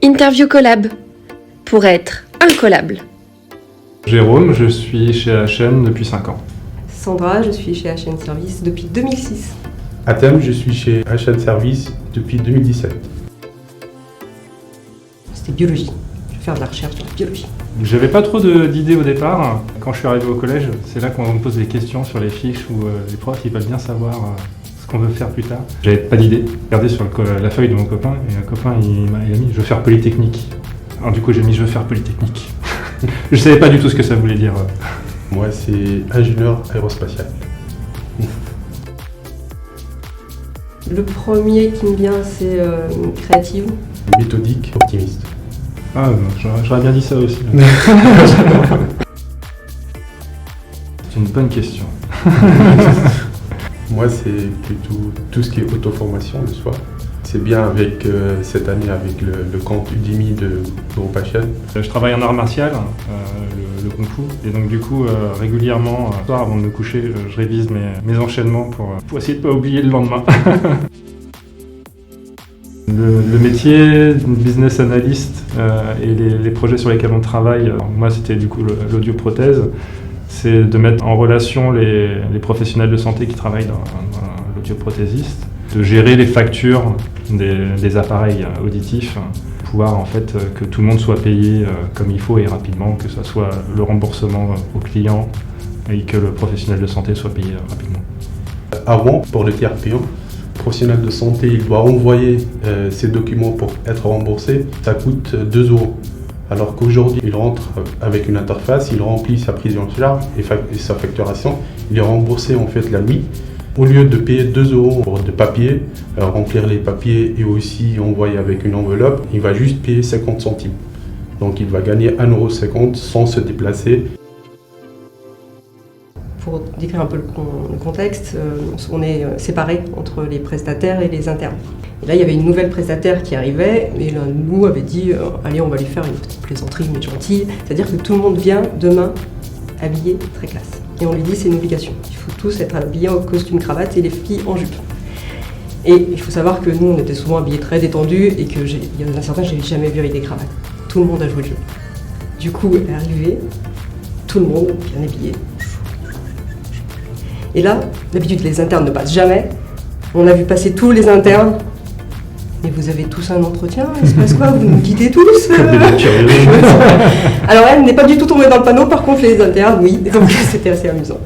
Interview collab, pour être incollable. Jérôme, je suis chez HN depuis 5 ans. Sandra, je suis chez HN Service depuis 2006. Atem, je suis chez HN Service depuis 2017. C'était biologie. Je vais faire de la recherche dans la biologie. J'avais pas trop d'idées au départ. Quand je suis arrivé au collège, c'est là qu'on me pose des questions sur les fiches où les profs ils veulent bien savoir ce qu'on veut faire plus tard. J'avais pas d'idée. J'ai regardé sur la feuille de mon copain et un copain il a mis « je veux faire Polytechnique ». Alors du coup j'ai mis « je veux faire Polytechnique ». Je savais pas du tout ce que ça voulait dire. Moi c'est ingénieur aérospatial. Le premier qui me vient, c'est créative. Méthodique, optimiste. Ah, j'aurais bien dit ça aussi. C'est une bonne question. Moi c'est plutôt tout ce qui est auto-formation de soi. C'est bien avec cette année avec le compte Udemy de groupe HN. Je travaille en art martial, le kung fu, et donc du coup régulièrement, le soir avant de me coucher, je révise mes enchaînements pour essayer de ne pas oublier le lendemain. Le métier de business analyst et les projets sur lesquels on travaille, moi c'était du coup l'audioprothèse, c'est de mettre en relation les professionnels de santé qui travaillent dans l'audioprothésiste, de gérer les factures des appareils auditifs, pouvoir en fait que tout le monde soit payé comme il faut et rapidement, que ce soit le remboursement au client et que le professionnel de santé soit payé rapidement. Avant, pour le tiers payant, le professionnel de santé il doit envoyer ses documents pour être remboursé, ça coûte 2 €. Alors qu'aujourd'hui, il rentre avec une interface, il remplit sa prise en charge et sa facturation, il est remboursé en fait la nuit. Au lieu de payer 2 € pour de papier, remplir les papiers et aussi envoyer avec une enveloppe, il va juste payer 50 centimes. Donc il va gagner 1,50 € sans se déplacer. Pour décrire un peu le contexte, on est séparés entre les prestataires et les internes. Et là, il y avait une nouvelle prestataire qui arrivait, et l'un de nous avait dit allez, on va lui faire une petite plaisanterie, mais gentille. C'est-à-dire que tout le monde vient demain habillé très classe. Et on lui dit c'est une obligation. Il faut tous être habillés en costume cravate et les filles en jupe. Et il faut savoir que nous, on était souvent habillés très détendus et qu'il y en a certains que je n'ai jamais vu avec des cravates. Tout le monde a joué le jeu. Du coup, elle est arrivée, tout le monde bien habillé. Et là, d'habitude, les internes ne passent jamais. On a vu passer tous les internes. Mais vous avez tous un entretien, il se passe quoi? Vous nous quittez tous Alors elle n'est pas du tout tombée dans le panneau, par contre les internes, oui. Donc c'était assez amusant.